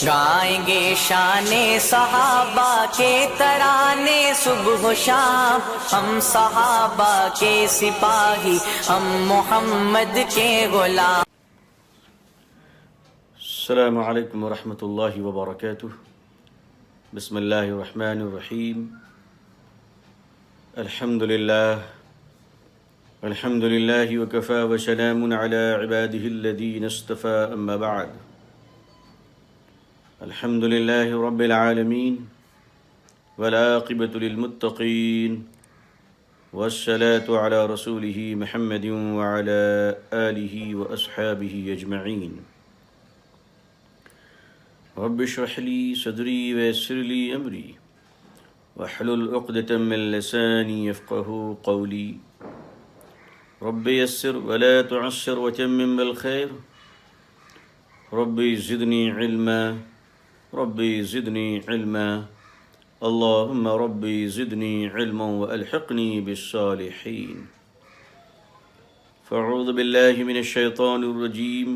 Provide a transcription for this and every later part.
گائیں گے شان صحابہ کے ترانے صبح و شام، ہم صحابہ کے سپاہی، ہم محمد کے غلام۔ السلام علیکم ورحمۃ اللہ وبرکاتہ۔ بسم اللہ الرحمن الرحیم۔ الحمد للہ وکفى وسلام علی عباده الذین اصطفى، اما بعد۔ الحمد للہ رب العالمین والعاقبۃ للمتقین، والصلاة علی رسولہ محمد وعلی آلہ واصحابہ اجمعین۔ رب اشرح لي صدري ويسر لي أمري واحلل عقدة من لساني يفقهوا قولي، رب يسر ولا تعسر وتمم بالخير، رب زدني علما، رب زدني علما، اللهم رب زدني علما وألحقني بالصالحين۔ فأعوذ بالله من الشيطان الرجيم،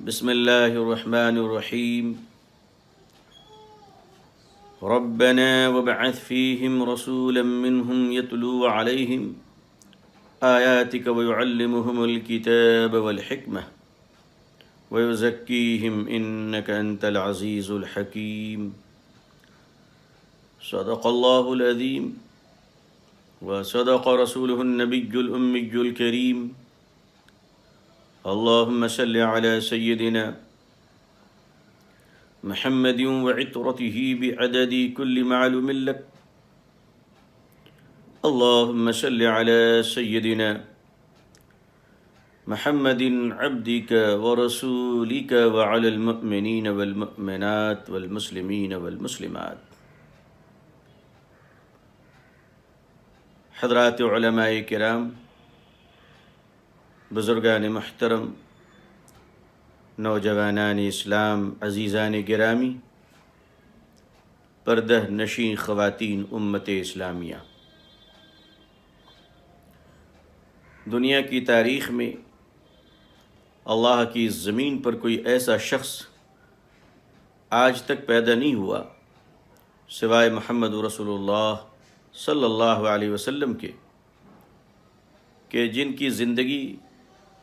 بسم اللہ الرحمن الرحیم۔ ربنا وابعث فیہم رسولا منہم یتلو علیہم آیاتک ویعلمہم الکتاب والحکمہ ویزکیہم انک انت العزیز الحکیم۔ صدق اللہ العظیم وصدق رسولہ النبی الأمی الکریم۔ اللهم صل على سيدنا محمد وعطرته بعدد كل معلوم لك۔ اللهم صل على سيدنا محمد عبدك ورسولك وعلى المؤمنين والمؤمنات والمسلمين والمسلمات۔ حضرات علماء کرام، بزرگان محترم، نوجوانان اسلام، عزیزان گرامی، پردہ نشین خواتین امت اسلامیہ، دنیا کی تاریخ میں اللہ کی زمین پر کوئی ایسا شخص آج تک پیدا نہیں ہوا سوائے محمد رسول اللہ صلی اللہ علیہ وسلم کے، کہ جن کی زندگی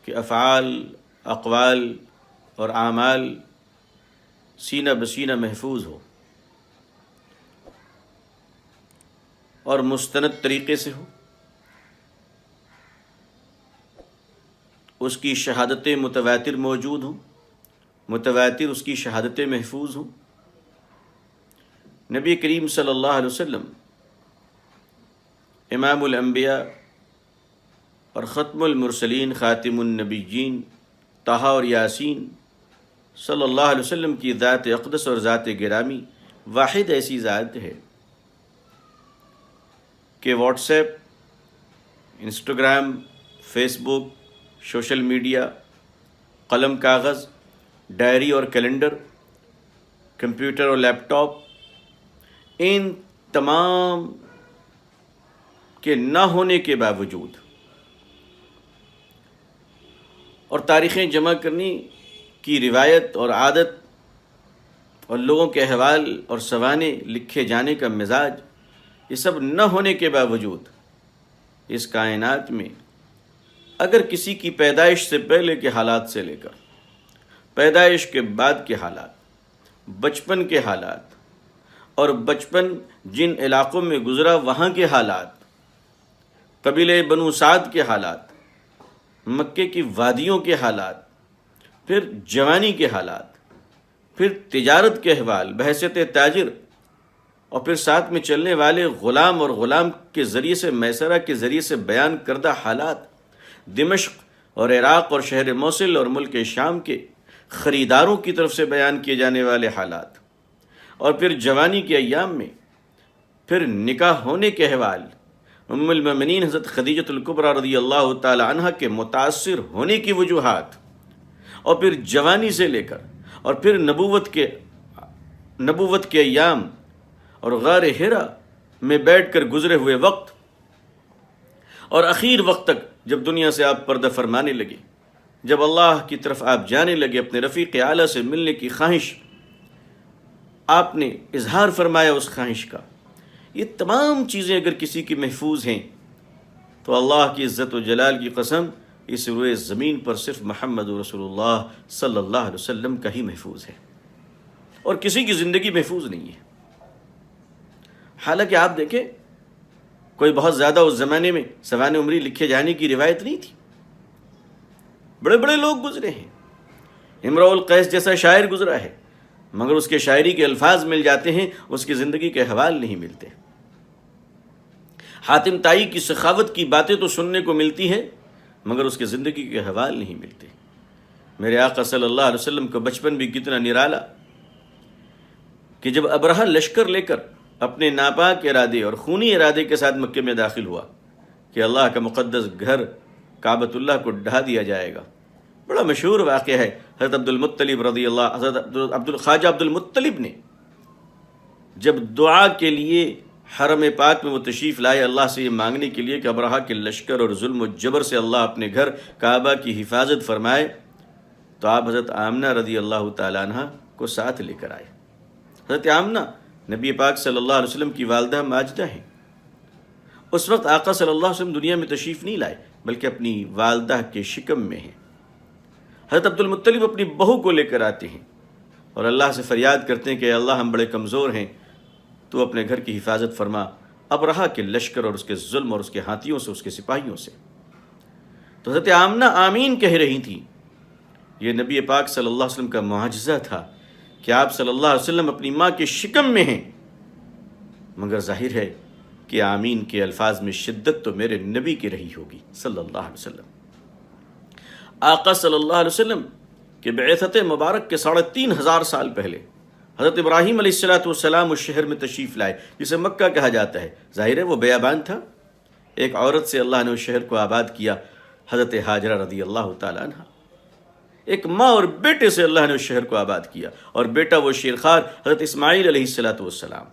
کہ افعال، اقوال اور اعمال سینہ بسینہ محفوظ ہو اور مستند طریقے سے ہو، اس کی شہادتیں متواتر موجود ہوں، متواتر اس کی شہادتیں محفوظ ہوں۔ نبی کریم صلی اللہ علیہ وسلم امام الانبیاء اور ختم المرسلین، خاتم النبیین، طٰہٰ اور یاسین صلی اللہ علیہ وسلم کی ذات اقدس اور ذات گرامی واحد ایسی ذات ہے کہ واٹس ایپ، انسٹاگرام، فیس بک، سوشل میڈیا، قلم کاغذ، ڈائری اور کیلنڈر، کمپیوٹر اور لیپ ٹاپ، ان تمام کے نہ ہونے کے باوجود اور تاریخیں جمع کرنے کی روایت اور عادت اور لوگوں کے احوال اور سوانے لکھے جانے کا مزاج، یہ سب نہ ہونے کے باوجود اس کائنات میں اگر کسی کی پیدائش سے پہلے کے حالات سے لے کر پیدائش کے بعد کے حالات، بچپن کے حالات اور بچپن جن علاقوں میں گزرا وہاں کے حالات، قبیلہ بنو سعد کے حالات، مکے کی وادیوں کے حالات، پھر جوانی کے حالات، پھر تجارت کے احوال بحیثیت تاجر، اور پھر ساتھ میں چلنے والے غلام اور غلام کے ذریعے سے میسرہ کے ذریعے سے بیان کردہ حالات، دمشق اور عراق اور شہر موصل اور ملک شام کے خریداروں کی طرف سے بیان کیے جانے والے حالات، اور پھر جوانی کے ایام میں پھر نکاح ہونے کے احوال، ام المؤمنین حضرت خدیجۃ الکبریٰ رضی اللہ تعالی عنہ کے متاثر ہونے کی وجوہات، اور پھر جوانی سے لے کر اور پھر نبوت کے ایام اور غار حرا میں بیٹھ کر گزرے ہوئے وقت، اور اخیر وقت تک جب دنیا سے آپ پردہ فرمانے لگے، جب اللہ کی طرف آپ جانے لگے، اپنے رفیق اعلیٰ سے ملنے کی خواہش آپ نے اظہار فرمایا اس خواہش کا، یہ تمام چیزیں اگر کسی کی محفوظ ہیں تو اللہ کی عزت و جلال کی قسم اس روئے زمین پر صرف محمد رسول اللہ صلی اللہ علیہ وسلم کا ہی محفوظ ہے، اور کسی کی زندگی محفوظ نہیں ہے۔ حالانکہ آپ دیکھیں کوئی بہت زیادہ اس زمانے میں سوانح عمری لکھے جانے کی روایت نہیں تھی، بڑے بڑے لوگ گزرے ہیں، امرؤ القیس جیسا شاعر گزرا ہے، مگر اس کے شاعری کے الفاظ مل جاتے ہیں، اس کی زندگی کے احوال نہیں ملتے۔ حاتم طائی کی سخاوت کی باتیں تو سننے کو ملتی ہیں، مگر اس کے زندگی کے احوال نہیں ملتے۔ میرے آقا صلی اللہ علیہ وسلم کا بچپن بھی کتنا نرالا کہ جب ابرہہ لشکر لے کر اپنے ناپاک ارادے اور خونی ارادے کے ساتھ مکے میں داخل ہوا کہ اللہ کا مقدس گھر کعبۃ اللہ کو ڈھا دیا جائے گا، بڑا مشہور واقعہ ہے۔ حضرت خواجہ عبد المطلب نے جب دعا کے لیے حرم پاک میں وہ تشریف لائے، اللہ سے یہ مانگنے کے لیے کہ ابرہہ کے لشکر اور ظلم و جبر سے اللہ اپنے گھر کعبہ کی حفاظت فرمائے، تو آپ حضرت آمنہ رضی اللہ تعالیٰ عنہ کو ساتھ لے کر آئے۔ حضرت آمنہ نبی پاک صلی اللہ علیہ وسلم کی والدہ ماجدہ ہیں۔ اس وقت آقا صلی اللہ علیہ وسلم دنیا میں تشریف نہیں لائے، بلکہ اپنی والدہ کے شکم میں ہیں۔ حضرت عبد المطلب اپنی بہو کو لے کر آتے ہیں اور اللہ سے فریاد کرتے ہیں کہ اے اللہ ہم بڑے کمزور ہیں، تو اپنے گھر کی حفاظت فرما ابرہہ کے لشکر اور اس کے ظلم اور اس کے ہاتھیوں سے، اس کے سپاہیوں سے۔ تو حضرت آمنہ آمین کہہ رہی تھی۔ یہ نبی پاک صلی اللہ علیہ وسلم کا معجزہ تھا کہ آپ صلی اللہ علیہ وسلم اپنی ماں کے شکم میں ہیں، مگر ظاہر ہے کہ آمین کے الفاظ میں شدت تو میرے نبی کی رہی ہوگی صلی اللہ علیہ وسلم۔ آقا صلی اللہ علیہ وسلم کے بعثت مبارک کے 3500 سال پہلے حضرت ابراہیم علیہ السلام اس شہر میں تشریف لائے جسے مکہ کہا جاتا ہے۔ ظاہر ہے وہ بیابان تھا، ایک عورت سے اللہ نے اس شہر کو آباد کیا، حضرت ہاجرہ رضی اللہ تعالیٰ عنہ۔ ایک ماں اور بیٹے سے اللہ نے اس شہر کو آباد کیا، اور بیٹا وہ شیرخوار حضرت اسماعیل علیہ السلام۔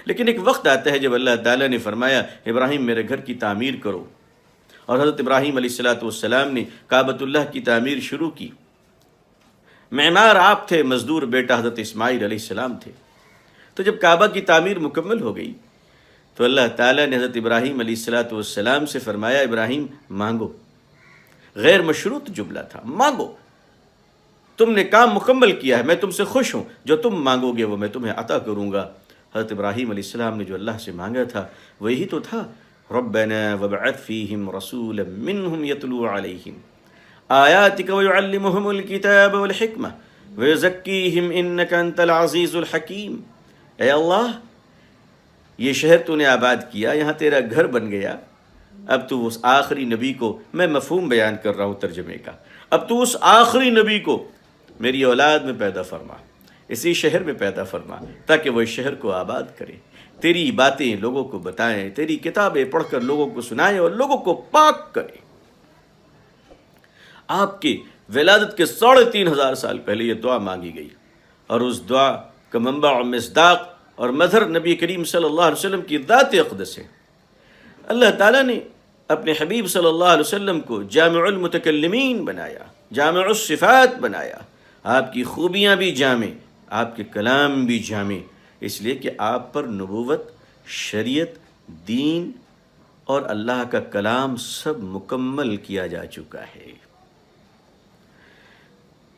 لیکن ایک وقت آتا ہے جب اللہ تعالیٰ نے فرمایا ابراہیم میرے گھر کی تعمیر کرو، اور حضرت ابراہیم علیہ السلام نے کعبۃ اللہ کی تعمیر شروع کی۔ معمار آپ تھے، مزدور بیٹا حضرت اسماعیل علیہ السلام تھے۔ تو جب کعبہ کی تعمیر مکمل ہو گئی تو اللہ تعالیٰ نے حضرت ابراہیم علیہ السلام سے فرمایا ابراہیم مانگو، غیر مشروط جملہ تھا، مانگو، تم نے کام مکمل کیا ہے، میں تم سے خوش ہوں، جو تم مانگو گے وہ میں تمہیں عطا کروں گا۔ حضرت ابراہیم علیہ السلام نے جو اللہ سے مانگا تھا وہی تو تھا، ربنا وابعث فیہم رسولا منہم یتلو علیہم آیاتک ویعلمہم الکتاب والحکمہ ویزکیہم انک انت العزیز الحکیم۔ اے اللہ یہ شہر تو نے آباد کیا، یہاں تیرا گھر بن گیا، اب تو اس آخری نبی کو، میں مفہوم بیان کر رہا ہوں ترجمے کا، اب تو اس آخری نبی کو میری اولاد میں پیدا فرما، اسی شہر میں پیدا فرما، تاکہ وہ اس شہر کو آباد کرے، تیری باتیں لوگوں کو بتائیں، تیری کتابیں پڑھ کر لوگوں کو سنائیں اور لوگوں کو پاک کرے۔ آپ کی ولادت کے 3500 سال پہلے یہ دعا مانگی گئی، اور اس دعا کا منبع و مصداق اور مظہر نبی کریم صلی اللہ علیہ وسلم کی ذات اقدس ہے۔ اللہ تعالیٰ نے اپنے حبیب صلی اللہ علیہ وسلم کو جامع المتکلمین بنایا، جامع الصفات بنایا، آپ کی خوبیاں بھی جامع، آپ کے کلام بھی جامع، اس لیے کہ آپ پر نبوت، شریعت، دین اور اللہ کا کلام سب مکمل کیا جا چکا ہے۔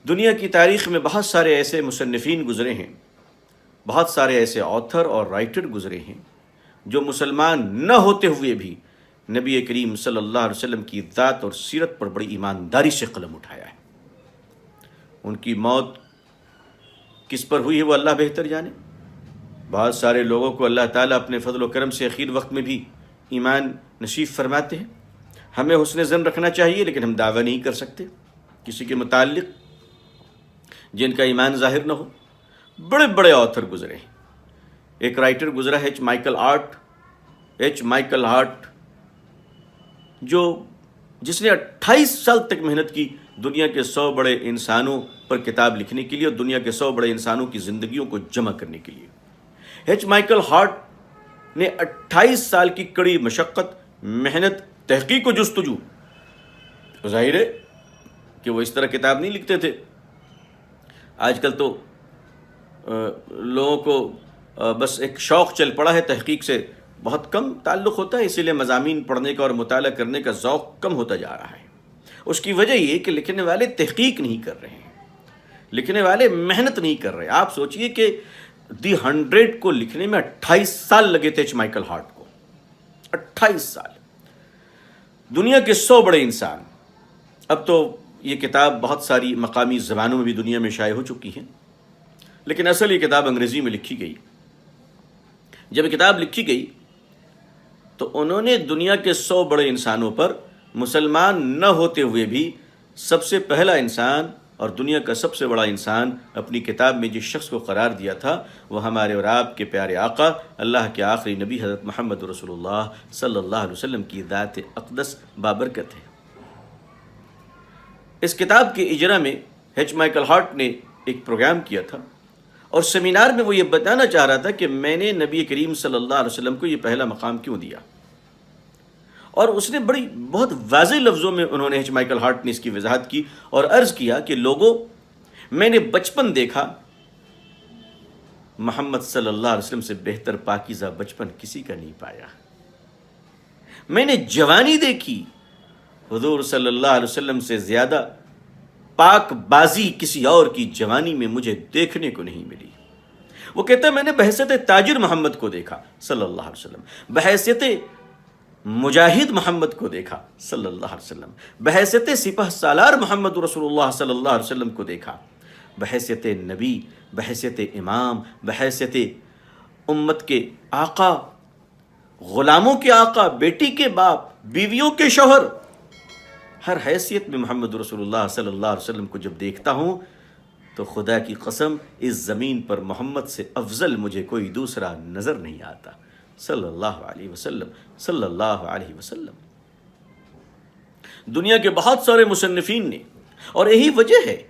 دنیا کی تاریخ میں بہت سارے ایسے مصنفین گزرے ہیں، بہت سارے ایسے آتھر اور رائٹر گزرے ہیں جو مسلمان نہ ہوتے ہوئے بھی نبی کریم صلی اللہ علیہ وسلم کی ذات اور سیرت پر بڑی ایمانداری سے قلم اٹھایا ہے۔ ان کی موت کس پر ہوئی ہے وہ اللہ بہتر جانے۔ بہت سارے لوگوں کو اللہ تعالیٰ اپنے فضل و کرم سے اخیر وقت میں بھی ایمان نصیب فرماتے ہیں۔ ہمیں حسن ظن رکھنا چاہیے، لیکن ہم دعویٰ نہیں کر سکتے کسی کے متعلق جن کا ایمان ظاہر نہ ہو۔ بڑے بڑے آتھر گزرے ہیں، ایک رائٹر گزرا ہے ایچ مائیکل ہارٹ، جس نے 28 سال تک محنت کی دنیا کے 100 بڑے انسانوں پر کتاب لکھنے کے لیے اور دنیا کے 100 بڑے انسانوں کی زندگیوں کو جمع کرنے کے لیے۔ ایچ مائیکل ہارٹ نے 28 سال کی کڑی مشقت، محنت، تحقیق و جستجو، ظاہر ہے کہ وہ اس طرح کتاب نہیں لکھتے تھے۔ آج کل تو لوگوں کو بس ایک شوق چل پڑا ہے، تحقیق سے بہت کم تعلق ہوتا ہے، اسی لیے مضامین پڑھنے کا اور مطالعہ کرنے کا ذوق کم ہوتا جا رہا ہے۔ اس کی وجہ یہ کہ لکھنے والے تحقیق نہیں کر رہے ہیں، لکھنے والے محنت نہیں کر رہے۔ آپ سوچئے کہ دی 100 کو لکھنے میں 28 سال لگے تھے ایچ مائیکل ہارٹ کو، 28 سال۔ دنیا کے 100 بڑے انسان، اب تو یہ کتاب بہت ساری مقامی زبانوں میں بھی دنیا میں شائع ہو چکی ہیں، لیکن اصل یہ کتاب انگریزی میں لکھی گئی۔ جب یہ کتاب لکھی گئی تو انہوں نے دنیا کے 100 بڑے انسانوں پر مسلمان نہ ہوتے ہوئے بھی سب سے پہلا انسان اور دنیا کا سب سے بڑا انسان اپنی کتاب میں جس شخص کو قرار دیا تھا وہ ہمارے اور آپ کے پیارے آقا، اللہ کے آخری نبی حضرت محمد رسول اللہ صلی اللہ علیہ وسلم کی ذات اقدس بابرکت ہے۔ اس کتاب کے اجرا میں ایچ مائیکل ہارٹ نے ایک پروگرام کیا تھا، اور سیمینار میں وہ یہ بتانا چاہ رہا تھا کہ میں نے نبی کریم صلی اللہ علیہ وسلم کو یہ پہلا مقام کیوں دیا، اور اس نے بہت واضح لفظوں میں انہوں نے ایچ مائیکل ہارٹ نے اس کی وضاحت کی اور عرض کیا کہ لوگوں، میں نے بچپن دیکھا، محمد صلی اللہ علیہ وسلم سے بہتر پاکیزہ بچپن کسی کا نہیں پایا۔ میں نے جوانی دیکھی، حضور صلی اللہ علیہ وسلم سے زیادہ پاک بازی کسی اور کی جوانی میں مجھے دیکھنے کو نہیں ملی۔ وہ کہتا ہے میں نے بحیثیت تاجر محمد کو دیکھا صلی اللہ علیہ وسلم، بحیثیت مجاہد محمد کو دیکھا صلی اللہ علیہ وسلم، بحیثیت سپہ سالار محمد رسول اللہ صلی اللہ علیہ وسلم کو دیکھا، بحیثیت نبی، بحیثیت امام، بحیثیت امت کے آقا، غلاموں کے آقا، بیٹی کے باپ، بیویوں کے شوہر، ہر حیثیت میں محمد رسول اللہ صلی اللہ علیہ وسلم کو جب دیکھتا ہوں تو خدا کی قسم اس زمین پر محمد سے افضل مجھے کوئی دوسرا نظر نہیں آتا صلی اللہ علیہ وسلم، صلی اللہ علیہ وسلم۔ دنیا کے بہت سارے مصنفین نے، اور یہی وجہ ہے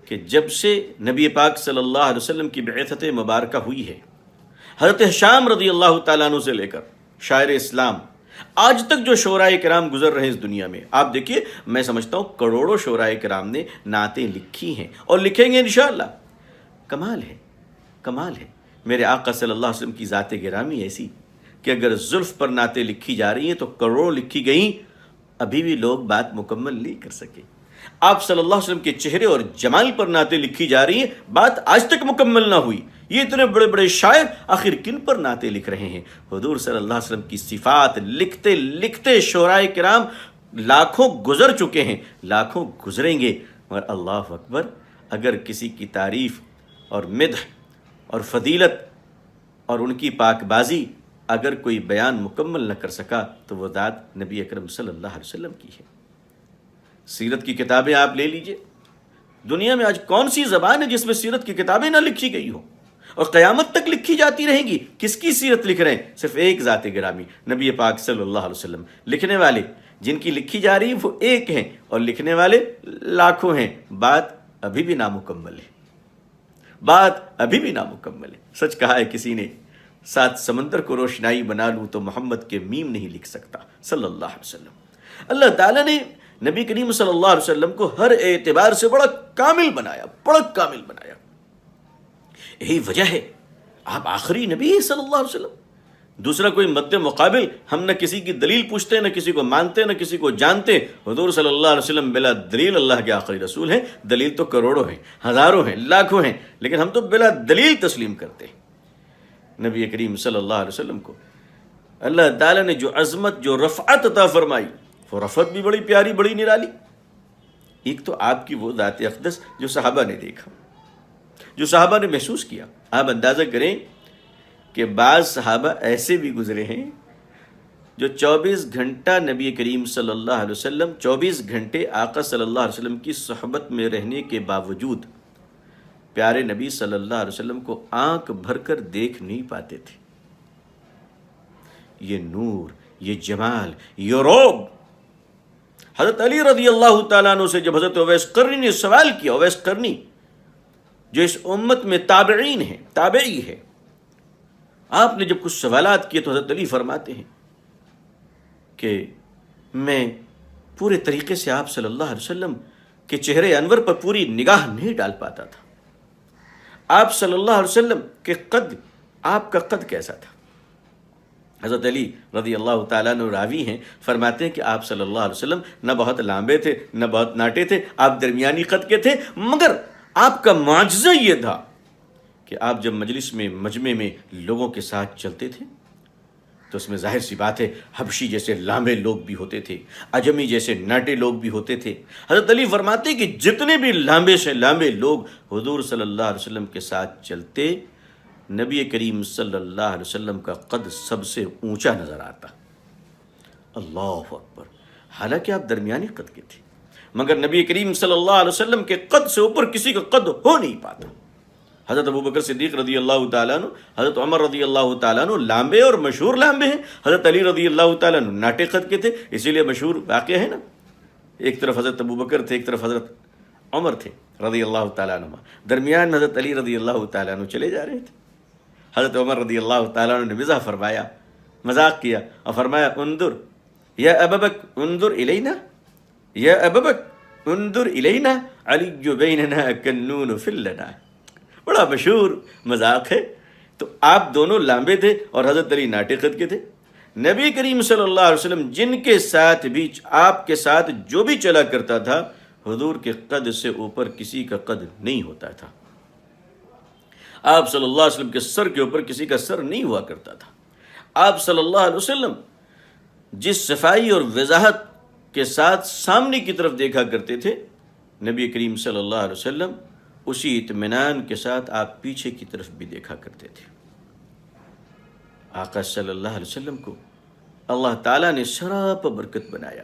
کہ جب سے نبی پاک صلی اللہ علیہ وسلم کی بعثت مبارکہ ہوئی ہے، حضرت ہشام رضی اللہ تعالیٰ عنہ سے لے کر شاعر اسلام آج تک جو شعراء کرام گزر رہے ہیں اس دنیا میں، آپ دیکھیے، میں سمجھتا ہوں کروڑوں شعراء کرام نے نعتیں لکھی ہیں اور لکھیں گے انشاءاللہ۔ کمال ہے، کمال ہے۔ میرے آقا صلی اللہ علیہ وسلم کی ذات گرامی ایسی کہ اگر زلف پر نعتیں لکھی جا رہی ہیں تو کروڑوں لکھی گئیں، ابھی بھی لوگ بات مکمل نہیں کر سکے۔ آپ صلی اللہ علیہ وسلم کے چہرے اور جمال پر نعتیں لکھی جا رہی ہیں، بات آج تک مکمل نہ ہوئی۔ یہ اتنے بڑے بڑے شاعر آخر کن پر نعتیں لکھ رہے ہیں؟ حضور صلی اللہ علیہ وسلم کی صفات لکھتے لکھتے شعراء کرام لاکھوں گزر چکے ہیں، لاکھوں گزریں گے، مگر اللہ اکبر، اگر کسی کی تعریف اور مدح اور فضیلت اور ان کی پاک بازی اگر کوئی بیان مکمل نہ کر سکا تو وہ ذات نبی اکرم صلی اللہ علیہ وسلم کی ہے۔ سیرت کی کتابیں آپ لے لیجئے، دنیا میں آج کون سی زبان ہے جس میں سیرت کی کتابیں نہ لکھی گئی ہوں، اور قیامت تک لکھی جاتی رہیں گی۔ کس کی سیرت لکھ رہے ہیں؟ صرف ایک ذات گرامی، نبی پاک صلی اللہ علیہ وسلم۔ لکھنے والے جن کی لکھی جا رہی وہ ایک ہیں اور لکھنے والے لاکھوں ہیں۔ بات ابھی بھی نامکمل ہے، بات ابھی بھی نامکمل ہے۔ سچ کہا ہے کسی نے، 7 سمندر کو روشنائی بنا لوں تو محمد کے میم نہیں لکھ سکتا صلی اللہ علیہ وسلم۔ اللہ تعالیٰ نے نبی کریم صلی اللہ علیہ وسلم کو ہر اعتبار سے بڑا کامل بنایا، بڑا کامل بنایا۔ یہی وجہ ہے آپ آخری نبی ہیں صلی اللہ علیہ وسلم۔ دوسرا کوئی مد مقابل ہم نہ کسی کی دلیل پوچھتے، نہ کسی کو مانتے، نہ کسی کو جانتے۔ حضور صلی اللہ علیہ وسلم بلا دلیل اللہ کے آخری رسول ہیں۔ دلیل تو کروڑوں ہیں، ہزاروں ہیں، لاکھوں ہیں، لیکن ہم تو بلا دلیل تسلیم کرتے ہیں نبی کریم صلی اللہ علیہ وسلم کو۔ اللہ تعالیٰ نے جو عظمت، جو رفعت عطا فرمائی، وہ رفعت بھی بڑی پیاری، بڑی نرالی۔ ایک تو آپ کی وہ ذات اقدس جو صحابہ نے دیکھا، جو صحابہ نے محسوس کیا۔ آپ اندازہ کریں کہ بعض صحابہ ایسے بھی گزرے ہیں جو 24 گھنٹہ نبی کریم صلی اللہ علیہ وسلم، 24 گھنٹے آقا صلی اللہ علیہ وسلم کی صحبت میں رہنے کے باوجود پیارے نبی صلی اللہ علیہ وسلم کو آنکھ بھر کر دیکھ نہیں پاتے تھے۔ یہ نور، یہ جمال، یہ روب۔ حضرت علی رضی اللہ تعالیٰ عنہ سے جب حضرت اویس قرنی نے سوال کیا، اویس قرنی جو اس امت میں تابعین ہیں، تابعی ہے، آپ نے جب کچھ سوالات کیے تو حضرت علی فرماتے ہیں کہ میں پورے طریقے سے آپ صلی اللہ علیہ وسلم کہ چہرے انور پر پوری نگاہ نہیں ڈال پاتا تھا۔ آپ صلی اللہ علیہ وسلم کے قد، آپ کا قد کیسا تھا؟ حضرت علی رضی اللہ تعالیٰ عنہ راوی ہیں، فرماتے ہیں کہ آپ صلی اللہ علیہ وسلم نہ بہت لامبے تھے نہ بہت ناٹے تھے، آپ درمیانی قد کے تھے، مگر آپ کا معجزہ یہ تھا کہ آپ جب مجلس میں، مجمع میں لوگوں کے ساتھ چلتے تھے تو اس میں ظاہر سی بات ہے حبشی جیسے لامبے لوگ بھی ہوتے تھے، عجمی جیسے ناٹے لوگ بھی ہوتے تھے۔ حضرت علی فرماتے ہیں کہ جتنے بھی لامبے سے لامبے لوگ حضور صلی اللہ علیہ وسلم کے ساتھ چلتے، نبی کریم صلی اللہ علیہ وسلم کا قد سب سے اونچا نظر آتا۔ اللہ اکبر! حالانکہ آپ درمیانی قد کے تھے، مگر نبی کریم صلی اللہ علیہ وسلم کے قد سے اوپر کسی کا قد ہو نہیں پاتا۔ حضرت ابوبکر صدیق رضی اللہ تعالیٰ عنہ، حضرت عمر رضی اللہ تعالیٰ عنہ لامبے اور مشہور لامبے ہیں، حضرت علی رضی اللہ تعالیٰ عنہ ناٹے قد کے تھے، اسی لیے مشہور واقعہ ہے نا، ایک طرف حضرت ابوبکر تھے، ایک طرف حضرت عمر تھے رضی اللہ تعالیٰ عنہ، درمیان میں حضرت علی رضی اللہ تعالیٰ عنہ چلے جا رہے تھے۔ حضرت عمر رضی اللہ تعالیٰ عنہ نے مزاح فرمایا، مذاق کیا اور فرمایا، انظر یا ابابک انظر الینا، یا ابابک انظر الینا، علی بیننا کنون فی اللنا۔ بڑا مشہور مذاق ہے۔ تو آپ دونوں لامبے تھے اور حضرت علی ناٹے قد کے تھے۔ نبی کریم صلی اللہ علیہ وسلم جن کے ساتھ بھی، آپ کے ساتھ جو بھی چلا کرتا تھا، حضور کے قد سے اوپر کسی کا قد نہیں ہوتا تھا۔ آپ صلی اللہ علیہ وسلم کے سر کے اوپر کسی کا سر نہیں ہوا کرتا تھا۔ آپ صلی اللہ علیہ وسلم جس صفائی اور وضاحت کے ساتھ سامنے کی طرف دیکھا کرتے تھے، نبی کریم صلی اللہ علیہ وسلم اسی اطمینان کے ساتھ آپ پیچھے کی طرف بھی دیکھا کرتے تھے۔ آقا صلی اللہ علیہ وسلم کو اللہ تعالیٰ نے سراپا برکت بنایا۔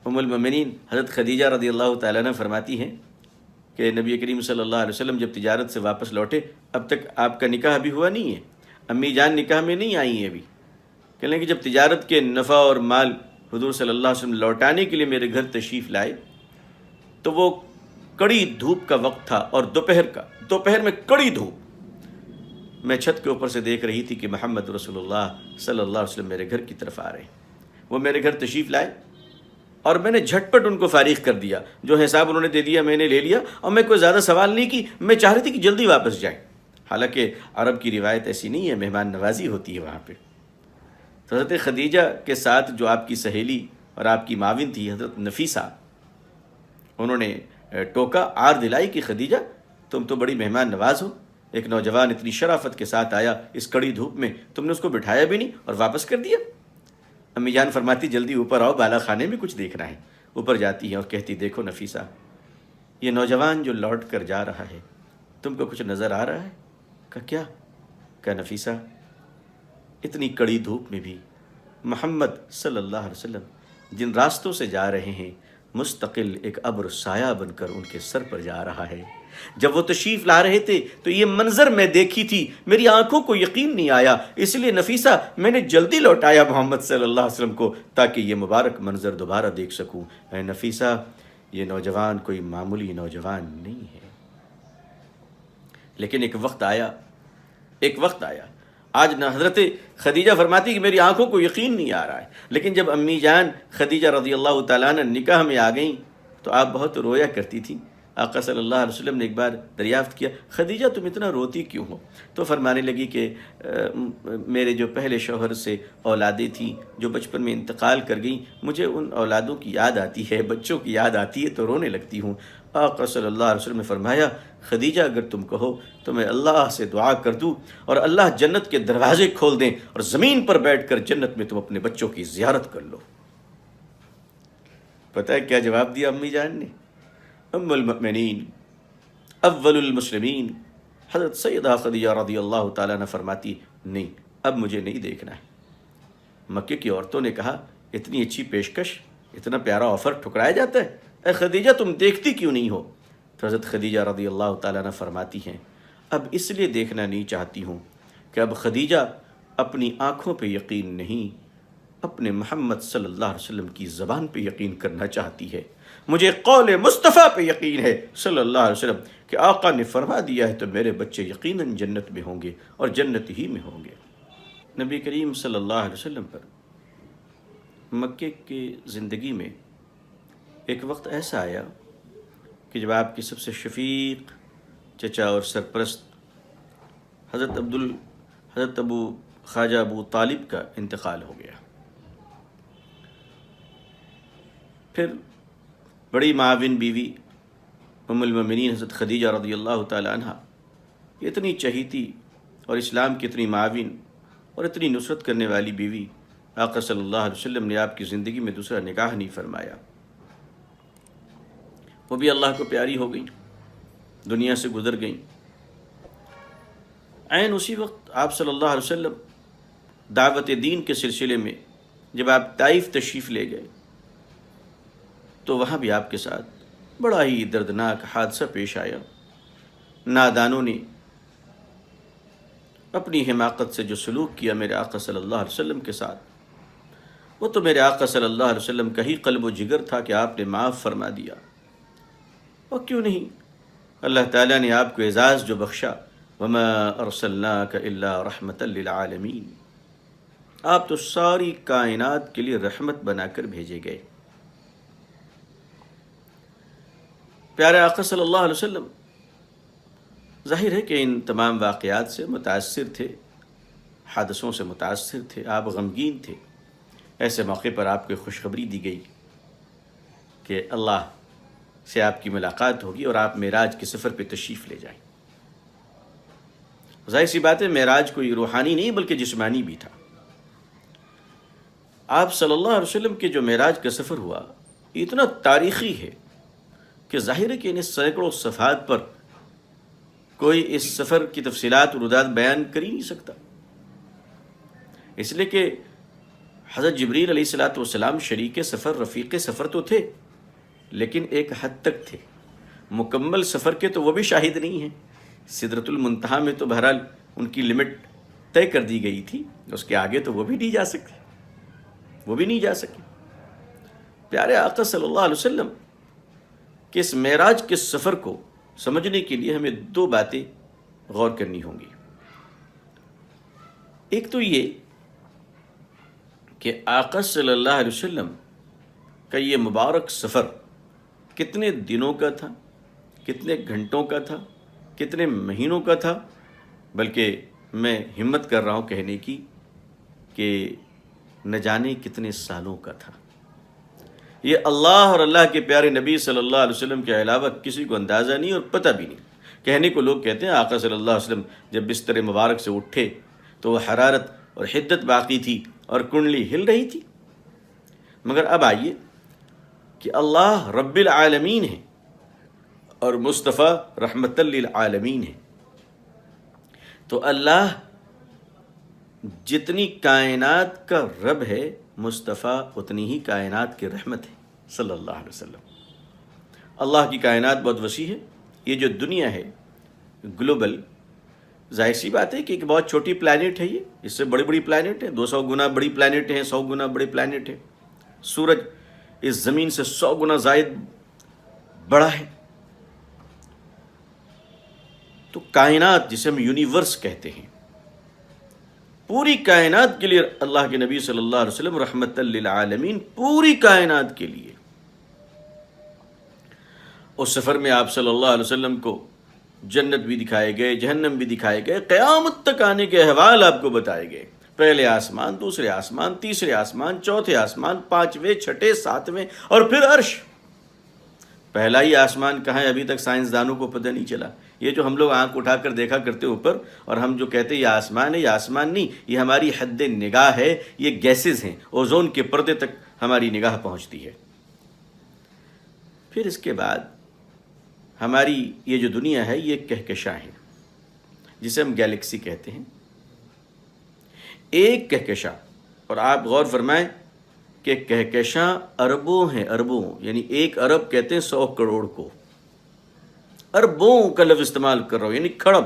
ام المؤمنین حضرت خدیجہ رضی اللہ تعالیٰ عنہ فرماتی ہیں کہ نبی کریم صلی اللہ علیہ وسلم جب تجارت سے واپس لوٹے، اب تک آپ کا نکاح ابھی ہوا نہیں ہے، امی جان نکاح میں نہیں آئی ہیں ابھی۔ کہنے لگے کہ جب تجارت کے نفع اور مال حضور صلی اللہ علیہ وسلم لوٹانے کے لیے میرے گھر تشریف لائے تو وہ کڑی دھوپ کا وقت تھا اور دوپہر میں کڑی دھوپ، میں چھت کے اوپر سے دیکھ رہی تھی کہ محمد رسول اللہ صلی اللہ علیہ وسلم میرے گھر کی طرف آ رہے ہیں۔ وہ میرے گھر تشریف لائے اور میں نے جھٹ پٹ ان کو فارغ کر دیا، جو حساب انہوں نے دے دیا میں نے لے لیا، اور میں کوئی زیادہ سوال نہیں کی، میں چاہ رہی تھی کہ جلدی واپس جائیں۔ حالانکہ عرب کی روایت ایسی نہیں ہے، مہمان نوازی ہوتی ہے وہاں پہ۔ تو حضرت خدیجہ کے ساتھ جو آپ کی سہیلی اور آپ کی معاون تھی حضرت نفیسہ، انہوں نے ٹوکا، آر دلائی کہ خدیجہ تم تو بڑی مہمان نواز ہو، ایک نوجوان اتنی شرافت کے ساتھ آیا اس کڑی دھوپ میں، تم نے اس کو بٹھایا بھی نہیں اور واپس کر دیا۔ امی جان فرماتی جلدی اوپر آؤ، بالا خانے میں کچھ دیکھنا ہے۔ اوپر جاتی ہیں اور کہتی دیکھو نفیسہ، یہ نوجوان جو لوٹ کر جا رہا ہے تم کو کچھ نظر آ رہا ہے؟ کہا کیا؟ کہا نفیسہ، اتنی کڑی دھوپ میں بھی محمد صلی اللہ علیہ وسلم جن راستوں سے جا رہے ہیں، مستقل ایک ابر سایہ بن کر ان کے سر پر جا رہا ہے۔ جب وہ تشریف لا رہے تھے تو یہ منظر میں دیکھی تھی، میری آنکھوں کو یقین نہیں آیا، اس لیے نفیسہ میں نے جلدی لوٹایا محمد صلی اللہ علیہ وسلم کو تاکہ یہ مبارک منظر دوبارہ دیکھ سکوں۔ اے نفیسہ، یہ نوجوان کوئی معمولی نوجوان نہیں ہے۔ لیکن ایک وقت آیا آج نہ حضرت خدیجہ فرماتی کہ میری آنکھوں کو یقین نہیں آ رہا ہے، لیکن جب امی جان خدیجہ رضی اللہ تعالیٰ عنہ نکاح میں آ گئیں تو آپ بہت رویا کرتی تھیں۔ آقا صلی اللہ علیہ وسلم نے ایک بار دریافت کیا، خدیجہ تم اتنا روتی کیوں ہو؟ تو فرمانے لگی کہ میرے جو پہلے شوہر سے اولادیں تھیں جو بچپن میں انتقال کر گئیں، مجھے ان اولادوں کی یاد آتی ہے، بچوں کی یاد آتی ہے تو رونے لگتی ہوں۔ آقا صلی اللہ علیہ وسلم نے فرمایا خدیجہ اگر تم کہو تو میں اللہ سے دعا کر دوں اور اللہ جنت کے دروازے کھول دیں اور زمین پر بیٹھ کر جنت میں تم اپنے بچوں کی زیارت کر لو۔ پتہ ہے کیا جواب دیا امی جان نے؟ ام المؤمنین اول المسلمین حضرت سیدہ خدیجہ رضی اللہ تعالیٰ عنہ فرماتی نہیں، اب مجھے نہیں دیکھنا ہے۔ مکے کی عورتوں نے کہا اتنی اچھی پیشکش، اتنا پیارا آفر ٹھکرایا جاتا ہے، اے خدیجہ تم دیکھتی کیوں نہیں ہو؟ تو حضرت خدیجہ رضی اللہ تعالیٰ عنہ فرماتی ہیں اب اس لیے دیکھنا نہیں چاہتی ہوں کہ اب خدیجہ اپنی آنکھوں پہ یقین نہیں، اپنے محمد صلی اللہ علیہ وسلم کی زبان پہ یقین کرنا چاہتی ہے۔ مجھے قول مصطفیٰ پہ یقین ہے صلی اللہ علیہ وسلم کہ آقا نے فرما دیا ہے تو میرے بچے یقیناً جنت میں ہوں گے اور جنت ہی میں ہوں گے۔ نبی کریم صلی اللہ علیہ وسلم پر مکے کی زندگی میں ایک وقت ایسا آیا کہ جب آپ کے سب سے شفیق چچا اور سرپرست حضرت ابو خواجہ ابو طالب کا انتقال ہو گیا، پھر بڑی معاون بیوی ام المؤمنین حضرت خدیجہ رضی اللہ تعالی عنہ اتنی چہیتی اور اسلام کی اتنی معاون اور اتنی نصرت کرنے والی بیوی، آقا صلی اللہ علیہ وسلم نے آپ کی زندگی میں دوسرا نکاح نہیں فرمایا، وہ بھی اللہ کو پیاری ہو گئی، دنیا سے گزر گئیں۔ عین اسی وقت آپ صلی اللہ علیہ وسلم دعوت دین کے سلسلے میں جب آپ طائف تشریف لے گئے تو وہاں بھی آپ کے ساتھ بڑا ہی دردناک حادثہ پیش آیا۔ نادانوں نے اپنی حماقت سے جو سلوک کیا میرے آقا صلی اللہ علیہ وسلم کے ساتھ، وہ تو میرے آقا صلی اللہ علیہ وسلم کا ہی قلب و جگر تھا کہ آپ نے معاف فرما دیا، اور کیوں نہیں، اللہ تعالیٰ نے آپ کو اعزاز جو بخشا، وما ارسلناک الا رحمتا للعالمین، آپ تو ساری کائنات کے لیے رحمت بنا کر بھیجے گئے۔ پیارے آقا صلی اللہ علیہ وسلم ظاہر ہے کہ ان تمام واقعات سے متاثر تھے، حادثوں سے متاثر تھے، آپ غمگین تھے۔ ایسے موقع پر آپ کو خوشخبری دی گئی کہ اللہ سے آپ کی ملاقات ہوگی اور آپ معراج کے سفر پہ تشریف لے جائیں۔ ظاہر سی بات ہے معراج کوئی روحانی نہیں بلکہ جسمانی بھی تھا۔ آپ صلی اللہ علیہ وسلم کے جو معراج کا سفر ہوا اتنا تاریخی ہے کہ ظاہر ہے کہ ان سینکڑوں صفحات پر کوئی اس سفر کی تفصیلات اور رداد بیان کر ہی نہیں سکتا، اس لیے کہ حضرت جبریل علیہ السلام شریک سفر رفیق سفر تو تھے، لیکن ایک حد تک تھے، مکمل سفر کے تو وہ بھی شاہد نہیں ہیں۔ سدرۃ المنتہا میں تو بہرحال ان کی لمٹ طے کر دی گئی تھی، اس کے آگے تو وہ بھی نہیں جا سکے، پیارے آقا صلی اللہ علیہ وسلم کہ اس معراج کے سفر کو سمجھنے کے لیے ہمیں دو باتیں غور کرنی ہوں گی۔ ایک تو یہ کہ آقا صلی اللہ علیہ وسلم کا یہ مبارک سفر کتنے دنوں کا تھا، کتنے گھنٹوں کا تھا، کتنے مہینوں کا تھا، بلکہ میں ہمت کر رہا ہوں کہنے کی کہ نہ جانے کتنے سالوں کا تھا۔ یہ اللہ اور اللہ کے پیارے نبی صلی اللہ علیہ وسلم کے علاوہ کسی کو اندازہ نہیں اور پتہ بھی نہیں۔ کہنے کو لوگ کہتے ہیں آقا صلی اللہ علیہ وسلم جب بستر مبارک سے اٹھے تو وہ حرارت اور حدت باقی تھی اور کنڈلی ہل رہی تھی، مگر اب آئیے کہ اللہ رب العالمین ہے اور مصطفیٰ رحمت للعالمین ہے، تو اللہ جتنی کائنات کا رب ہے مصطفیٰ اتنی ہی کائنات کی رحمت ہے صلی اللہ علیہ وسلم۔ اللہ کی کائنات بہت وسیع ہے، یہ جو دنیا ہے گلوبل، ظاہر سی بات ہے کہ ایک بہت چھوٹی پلانٹ ہے، یہ اس سے بڑی بڑی پلانٹ ہیں، 200 گنا بڑی پلانٹ ہیں، 100 گنا بڑے پلانٹ ہیں، سورج اس زمین سے 100 گنا زائد بڑا ہے۔ تو کائنات جسے ہم یونیورس کہتے ہیں، پوری کائنات کے لیے اللہ کے نبی صلی اللہ علیہ وسلم رحمت للعالمین، پوری کائنات کے لیے۔ اس سفر میں آپ صلی اللہ علیہ وسلم کو جنت بھی دکھائے گئے، جہنم بھی دکھائے گئے، قیامت تک آنے کے احوال آپ کو بتائے گئے، پہلے آسمان، دوسرے آسمان، تیسرے آسمان، چوتھے آسمان، 5ویں، 6ٹھے، 7ویں اور پھر عرش۔ پہلا ہی آسمان کہاں ہے ابھی تک سائنسدانوں کو پتہ نہیں چلا۔ یہ جو ہم لوگ آنکھ اٹھا کر دیکھا کرتے اوپر اور ہم جو کہتے ہیں یہ آسمان ہے، یہ آسمان نہیں، یہ ہماری حد نگاہ ہے، یہ گیسز ہیں، اوزون کے پردے تک ہماری نگاہ پہنچتی ہے۔ پھر اس کے بعد ہماری یہ جو دنیا ہے یہ ایک کہکشاں ہے جسے ہم گیلیکسی کہتے ہیں، ایک کہکشاں، اور آپ غور فرمائیں کہ کہکشاں اربوں ہیں، اربوں، یعنی 1 ارب کہتے ہیں 100 کروڑ کو، اربوں کا لفظ استعمال کر رہا ہوں، یعنی کھڑب۔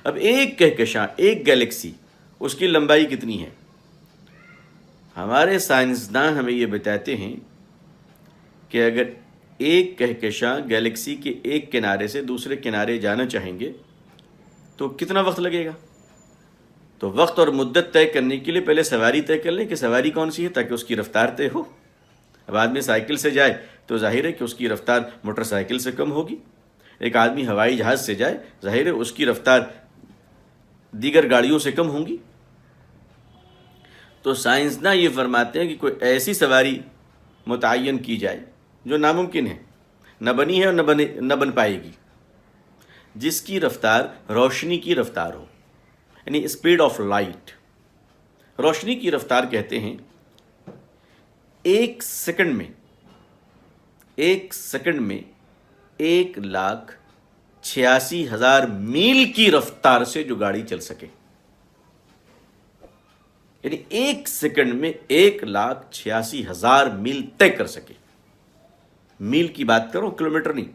اب ایک کہکشاں، ایک گیلیکسی، اس کی لمبائی کتنی ہے؟ ہمارے سائنسداں ہمیں یہ بتاتے ہیں کہ اگر ایک کہکشاں گیلیکسی کے ایک کنارے سے دوسرے کنارے جانا چاہیں گے تو کتنا وقت لگے گا؟ تو وقت اور مدت طے کرنے کے لیے پہلے سواری طے کر لیں کہ سواری کون سی ہے تاکہ اس کی رفتار طے ہو۔ اب آدمی سائیکل سے جائے تو ظاہر ہے کہ اس کی رفتار موٹر سائیکل سے کم ہوگی. ایک آدمی ہوائی جہاز سے جائے، ظاہر ہے اس کی رفتار دیگر گاڑیوں سے کم ہوں گی. تو سائنسداں یہ فرماتے ہیں کہ کوئی ایسی سواری متعین کی جائے جو ناممکن ہے، نہ بنی ہے اور نہ بن پائے گی، جس کی رفتار روشنی کی رفتار ہو، یعنی اسپیڈ آف لائٹ. روشنی کی رفتار کہتے ہیں 1 سیکنڈ میں 1,86,000 میل کی رفتار سے جو گاڑی چل سکے، یعنی 1 سیکنڈ میں 1,86,000 میل طے کر سکے. میل کی بات کرو، کلومیٹر نہیں.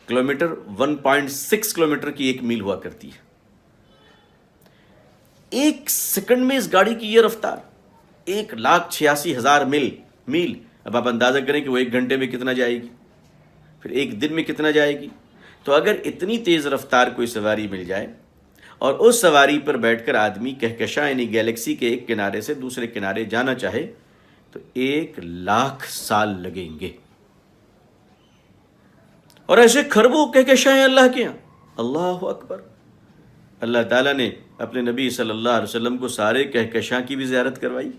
کلومیٹر 1.6 کلومیٹر کی 1 میل ہوا کرتی ہے. 1 سیکنڈ میں اس گاڑی کی یہ رفتار 1,86,000 میل. اب آپ اندازہ کریں کہ وہ 1 گھنٹے میں کتنا جائے گی، پھر 1 دن میں کتنا جائے گی. تو اگر اتنی تیز رفتار کوئی سواری مل جائے اور اس سواری پر بیٹھ کر آدمی کہکشاں یعنی گیلیکسی کے ایک کنارے سے دوسرے کنارے جانا چاہے تو 1,00,000 سال لگیں گے. اور ایسے کھربوں کہکشاں ہیں اللہ کے یہاں. اللہ اکبر. اللہ تعالیٰ نے اپنے نبی صلی اللہ علیہ وسلم کو سارے کہکشاں کی بھی زیارت کروائی.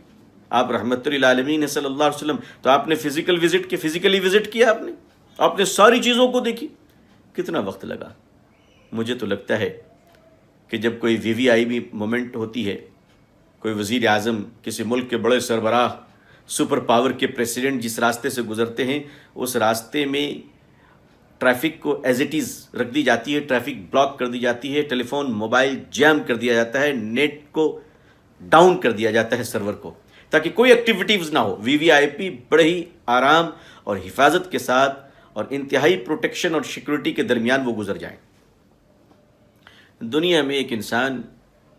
آپ رحمت للعالمین صلی اللہ علیہ وسلم، تو آپ نے فزیکلی وزٹ کیا، آپ نے ساری چیزوں کو دیکھی. کتنا وقت لگا؟ مجھے تو لگتا ہے کہ جب کوئی VVIP مومنٹ ہوتی ہے، کوئی وزیر اعظم، کسی ملک کے بڑے سربراہ، سپر پاور کے پریسیڈنٹ جس راستے سے گزرتے ہیں، اس راستے میں ٹریفک کو ایز اٹ از رکھ دی جاتی ہے، ٹریفک بلاک کر دی جاتی ہے، ٹیلی فون موبائل جیم کر دیا جاتا ہے، نیٹ کو ڈاؤن کر دیا جاتا ہے سرور کو، تاکہ کوئی ایکٹیویٹیز نہ ہو. VVIP بڑے ہی آرام اور حفاظت کے ساتھ اور انتہائی پروٹیکشن اور سیکورٹی کے درمیان وہ گزر جائیں. دنیا میں ایک انسان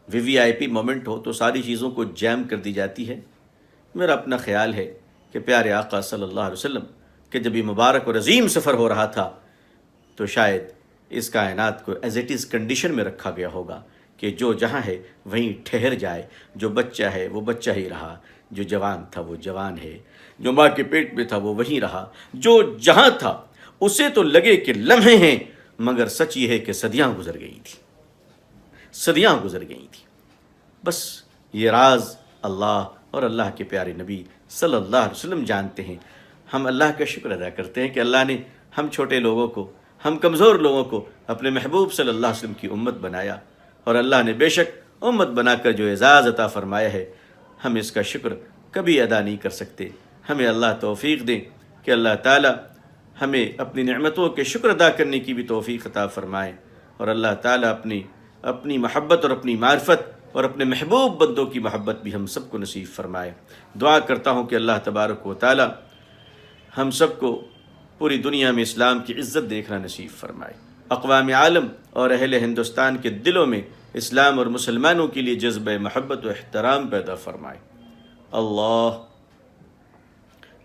VVIP مومنٹ ہو تو ساری چیزوں کو جیم کر دی جاتی ہے. میرا اپنا خیال ہے کہ پیارے آقا صلی اللہ علیہ وسلم کہ جب یہ مبارک اور عظیم سفر ہو رہا تھا تو شاید اس کائنات کو ایز اٹ از کنڈیشن میں رکھا گیا ہوگا کہ جو جہاں ہے وہیں ٹھہر جائے. جو بچہ ہے وہ بچہ ہی رہا، جو جوان تھا وہ جوان ہے، جو ماں کے پیٹ میں تھا وہ وہیں رہا. جو جہاں تھا اسے تو لگے کہ لمحے ہیں، مگر سچ یہ ہے کہ صدیاں گزر گئی تھی. بس یہ راز اللہ اور اللہ کے پیارے نبی صلی اللہ علیہ وسلم جانتے ہیں. ہم اللہ کا شکر ادا کرتے ہیں کہ اللہ نے ہم چھوٹے لوگوں کو، ہم کمزور لوگوں کو اپنے محبوب صلی اللہ علیہ وسلم کی امت بنایا. اور اللہ نے بے شک امت بنا کر جو اعزاز عطا فرمایا ہے، ہم اس کا شکر کبھی ادا نہیں کر سکتے. ہمیں اللہ توفیق دیں کہ اللہ تعالی ہمیں اپنی نعمتوں کے شکر ادا کرنے کی بھی توفیق عطا فرمائے، اور اللہ تعالیٰ اپنی محبت اور اپنی معرفت اور اپنے محبوب بندوں کی محبت بھی ہم سب کو نصیب فرمائے. دعا کرتا ہوں کہ اللہ تبارک و تعالی ہم سب کو پوری دنیا میں اسلام کی عزت دیکھنا نصیب فرمائے. اقوام عالم اور اہل ہندوستان کے دلوں میں اسلام اور مسلمانوں کے لیے جذبہ محبت و احترام پیدا فرمائے. اللہ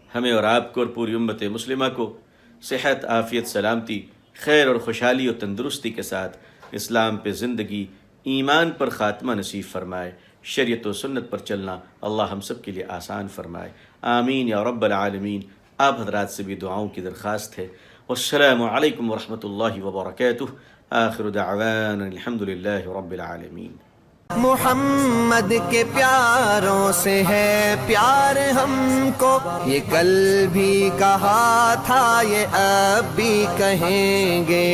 ہمیں اور آپ کو اور پوری امت مسلمہ کو صحت، عافیت، سلامتی، خیر اور خوشحالی اور تندرستی کے ساتھ اسلام پہ زندگی، ایمان پر خاتمہ نصیب فرمائے. شریعت و سنت پر چلنا اللہ ہم سب کے لیے آسان فرمائے. آمین یا رب العالمین. آپ حضرات سے بھی دعاؤں کی درخواست ہے. والسلام علیکم ورحمۃ اللہ وبرکاتہ. آخر دعوانا الحمدللہ رب العالمین. محمد کے پیاروں سے ہے پیار ہم کو، یہ کل بھی کہا تھا، یہ اب بھی کہیں گے.